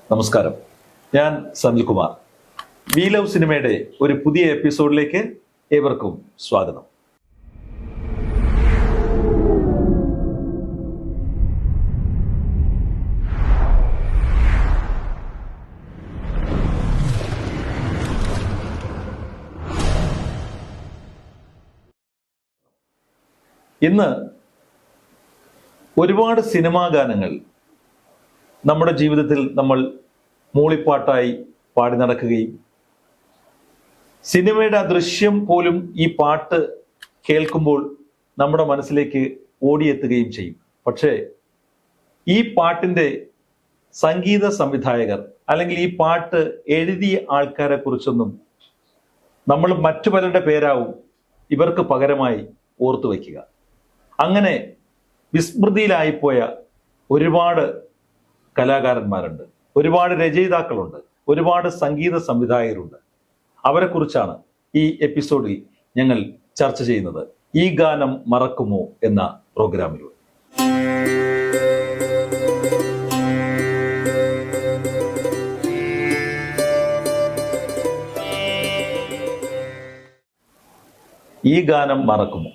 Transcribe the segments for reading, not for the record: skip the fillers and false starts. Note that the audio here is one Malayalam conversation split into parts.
നമസ്കാരം, ഞാൻ സനിൽകുമാർ. വി ലവ് സിനിമയുടെ ഒരു പുതിയ എപ്പിസോഡിലേക്ക് ഏവർക്കും സ്വാഗതം. ഇന്ന് ഒരുപാട് സിനിമാ ഗാനങ്ങൾ നമ്മുടെ ജീവിതത്തിൽ നമ്മൾ മൂളിപ്പാട്ടായി പാടി നടക്കുകയും സിനിമയുടെ ആ ദൃശ്യം പോലും ഈ പാട്ട് കേൾക്കുമ്പോൾ നമ്മുടെ മനസ്സിലേക്ക് ഓടിയെത്തുകയും ചെയ്യും. പക്ഷേ ഈ പാട്ടിൻ്റെ സംഗീത സംവിധായകർ അല്ലെങ്കിൽ ഈ പാട്ട് എഴുതിയ ആൾക്കാരെ കുറിച്ചൊന്നും നമ്മൾ മറ്റു പലരുടെ പേരാവും ഇവർക്ക് പകരമായി ഓർത്തു വയ്ക്കുക. അങ്ങനെ വിസ്മൃതിയിലായിപ്പോയ ഒരുപാട് കലാകാരന്മാരുണ്ട്, ഒരുപാട് രചയിതാക്കളുണ്ട്, ഒരുപാട് സംഗീത സംവിധായകരുണ്ട്. അവരെക്കുറിച്ചാണ് ഈ എപ്പിസോഡിൽ ഞങ്ങൾ ചർച്ച ചെയ്യുന്നത് ഈ ഗാനം മറക്കുമോ എന്ന പ്രോഗ്രാമിലൂടെ. ഈ ഗാനം മറക്കുമോ,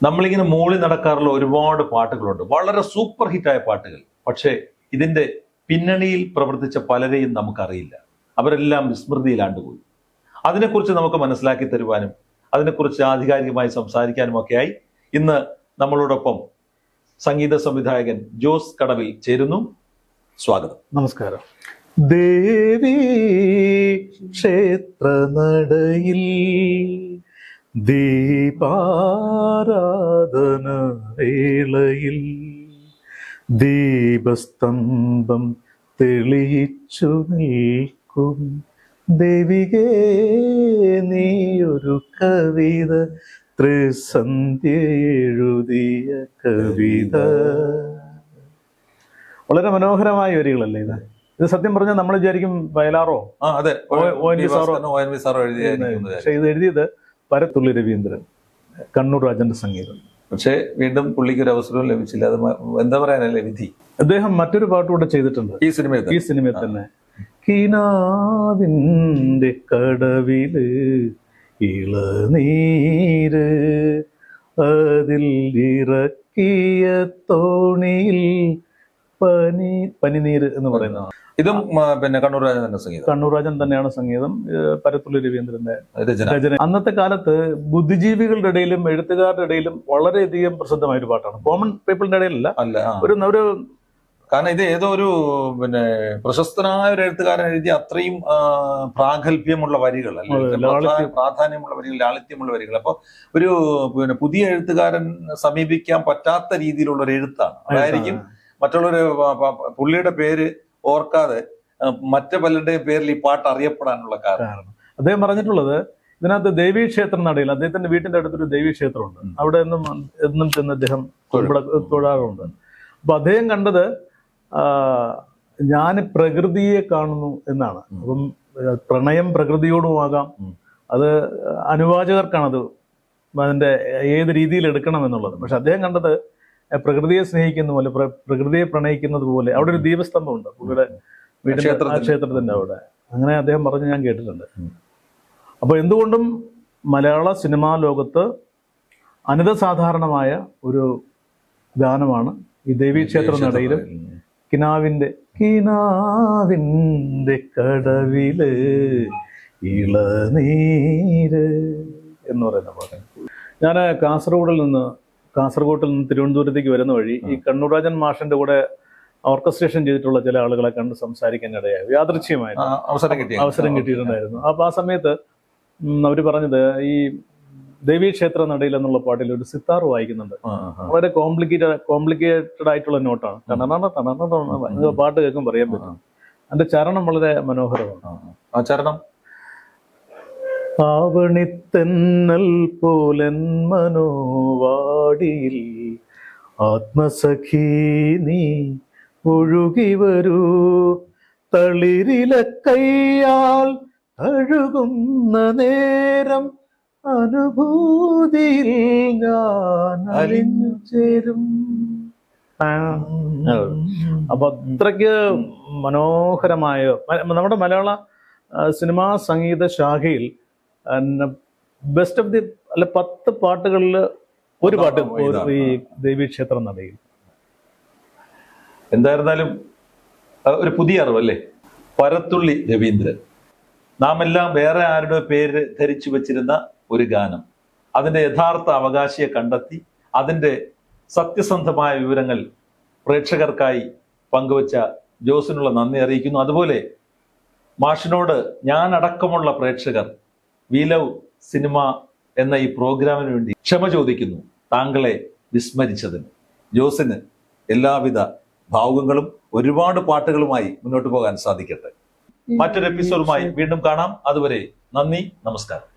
നമ്മളിങ്ങനെ മൂളി നടക്കാറുള്ള ഒരുപാട് പാട്ടുകളുണ്ട്, വളരെ സൂപ്പർ ഹിറ്റായ പാട്ടുകൾ. പക്ഷേ ഇതിൻ്റെ പിന്നണിയിൽ പ്രവർത്തിച്ച പലരെയും നമുക്കറിയില്ല. അവരെല്ലാം വിസ്മൃതിയിലാണ്ടുപോയി. അതിനെക്കുറിച്ച് നമുക്ക് മനസ്സിലാക്കി തരുവാനും അതിനെക്കുറിച്ച് ആധികാരികമായി സംസാരിക്കാനും ഒക്കെയായി ഇന്ന് നമ്മളോടൊപ്പം സംഗീത സംവിധായകൻ ജോസ് കടവിൽ ചേരുന്നു. സ്വാഗതം. നമസ്കാരം. ദേവി ക്ഷേത്ര നടയിൽ ദീപാരാധന വേളയിൽ ദീപസ്തംഭം തെളിയിച്ചു നിൽക്കും ദേവികേ നീയൊരു കവിത, ത്രിസന്ധ്യ എഴുതിയ കവിത. വളരെ മനോഹരമായ വരികളല്ലേ ഇത്? ഇത് സത്യം പറഞ്ഞാൽ നമ്മൾ വിചാരിക്കും വയലാറോ ONV സാറോ എഴുതിയായിരിക്കും. പക്ഷെ ഇത് എഴുതിയത് പരത്തുള്ളി രവീന്ദ്രൻ, കണ്ണൂർ രാജന്റെ സംഗീതം. പക്ഷേ വീണ്ടും പുള്ളിക്ക് ഒരു അവസരവും ലഭിച്ചില്ല. അത് എന്താ പറയാനല്ലേ, വിധി. അദ്ദേഹം മറ്റൊരു പാട്ടുകൂടെ ചെയ്തിട്ടുണ്ട് ഈ സിനിമയിൽ തന്നെ. കിനാവിന്റെ കടവില് ഇളനീര് അതിൽ ഇറക്കിയ തോണിയിൽ പനിനീര് എന്ന് പറയുന്നതാണ്. ഇതും പിന്നെ കണ്ണൂർ രാജൻ തന്നെയാണ് സംഗീതം. പരത്തുള്ളി രവീന്ദ്രന്റെ രചന. അന്നത്തെ കാലത്ത് ബുദ്ധിജീവികളുടെ ഇടയിലും എഴുത്തുകാരുടെ ഇടയിലും വളരെയധികം പ്രസിദ്ധമായ ഒരു പാട്ടാണ്. കോമൺ പീപ്പിളിന്റെ ഇടയിലല്ല, ഒരു കാരണം ഇത് ഏതോ ഒരു പിന്നെ പ്രശസ്തനായ ഒരു എഴുത്തുകാരൻ എഴുതിയ അത്രയും പ്രാഗൽഭ്യമുള്ള വരികൾ, പ്രാധാന്യമുള്ള വരികൾ, ലാളിത്യമുള്ള വരികൾ. അപ്പൊ ഒരു പിന്നെ പുതിയ എഴുത്തുകാരൻ സമീപിക്കാൻ പറ്റാത്ത രീതിയിലുള്ള ഒരു എഴുത്താണ്. അതായിരിക്കും മറ്റുള്ളൊരു പുള്ളിയുടെ പേര് ഓർക്കാതെ മറ്റു പലരുടെയും പേരിൽ ഈ പാട്ട് അറിയപ്പെടാനുള്ള കാരണം. അദ്ദേഹം പറഞ്ഞിട്ടുള്ളത്, ഇതിനകത്ത് ദേവീക്ഷേത്ര നടയിൽ അദ്ദേഹത്തിന്റെ വീട്ടിന്റെ അടുത്തൊരു ദേവീക്ഷേത്രമുണ്ട്. അവിടെ എന്നും ചെന്ന് അദ്ദേഹം തൊഴാറുണ്ട്. അപ്പൊ അദ്ദേഹം കണ്ടത് ഞാൻ പ്രകൃതിയെ കാണുന്നു എന്നാണ്. അപ്പം പ്രണയം പ്രകൃതിയോടുമാകാം, അത് അനുവാചകർക്കാണത് അതിന്റെ ഏത് രീതിയിൽ എടുക്കണം എന്നുള്ളത്. പക്ഷെ അദ്ദേഹം കണ്ടത് പ്രകൃതിയെ സ്നേഹിക്കുന്ന പോലെ, പ്രകൃതിയെ പ്രണയിക്കുന്നത് പോലെ. അവിടെ ഒരു ദീപസ്തംഭമുണ്ട് പുള്ളിയുടെ വീടിന്റെ ക്ഷേത്രത്തിന്റെ അവിടെ. അങ്ങനെ അദ്ദേഹം പറഞ്ഞ് ഞാൻ കേട്ടിട്ടുണ്ട്. അപ്പൊ എന്തുകൊണ്ടും മലയാള സിനിമാ ലോകത്ത് അനിതസാധാരണമായ ഒരു ഗാനമാണ് ഈ ദേവീക്ഷേത്ര നടയിലും കിനാവിന്റെ കടവില് ഇളനീര് എന്ന് പറയുന്ന പാട്ട്. ഞാൻ കാസർഗോട്ടിൽ നിന്ന് തിരുവനന്തപുരത്തേക്ക് വരുന്ന വഴി ഈ കണ്ണൂർ രാജൻ മാഷിന്റെ കൂടെ ഓർക്കസ്ട്രേഷൻ ചെയ്തിട്ടുള്ള ചില ആളുകളെ കണ്ട് സംസാരിക്കാൻ ഇടയായി. യാദൃച്ഛ്യമായിരുന്നു അവസരം കിട്ടിയിട്ടുണ്ടായിരുന്നു. അപ്പൊ ആ സമയത്ത് അവര് പറഞ്ഞത് ഈ ദേവീക്ഷേത്ര നടയിൽ എന്നുള്ള പാട്ടിൽ ഒരു സിത്താർ വായിക്കുന്നുണ്ട്. വളരെ കോംപ്ലിക്കേറ്റഡ് ആയിട്ടുള്ള നോട്ടാണ്. പാട്ട് കേൾക്കുമ്പോൾ പറയാൻ പറ്റും. അതിന്റെ ചരണം വളരെ മനോഹരമാണ്. ആ ചരണം: ആവണിത്തെന്നൽ പോലൻ മനോവാടിയിൽ ആത്മസഖീ നീ ഒഴുകി വരൂ, തളിരില കയ്യാൽ അഴുകുന്ന നേരം അനുഭൂതിയിൽ ഞാൻ അലിഞ്ഞു ചേരും. അപ്പൊ അത്രയ്ക്ക് മനോഹരമായ നമ്മുടെ മലയാള സിനിമാ സംഗീത ശാഖയിൽ ബെസ്റ്റ് ഓഫ് ദി അല്ല 10 പാട്ടുകളിൽ ഒരു പാട്ട് ഈ ദേവീക്ഷേത്ര നടയിൽ. എന്തായിരുന്നാലും ഒരു പുതിയ അറിവല്ലേ. പരത്തുള്ളി രവീന്ദ്രൻ, നാം എല്ലാം വേറെ ആരുടെ പേര് ധരിച്ചു വെച്ചിരുന്ന ഒരു ഗാനം, അതിന്റെ യഥാർത്ഥ അവകാശിയെ കണ്ടെത്തി അതിന്റെ സത്യസന്ധമായ വിവരങ്ങൾ പ്രേക്ഷകർക്കായി പങ്കുവച്ച ജോസിനുള്ള നന്ദി അറിയിക്കുന്നു. അതുപോലെ മാഷിനോട് ഞാൻ അടക്കമുള്ള പ്രേക്ഷകർ വി ലവ് സിനിമ എന്ന ഈ പ്രോഗ്രാമിന് വേണ്ടി ക്ഷമ ചോദിക്കുന്നു താങ്കളെ വിസ്മരിച്ചതിന്. ജോസിന് എല്ലാവിധ ഭാവുകങ്ങളും ഒരുപാട് പാട്ടുകളുമായി മുന്നോട്ട് പോകാൻ സാധിക്കട്ടെ. മറ്റൊരു എപ്പിസോഡുമായി വീണ്ടും കാണാം. അതുവരെ നന്ദി, നമസ്കാരം.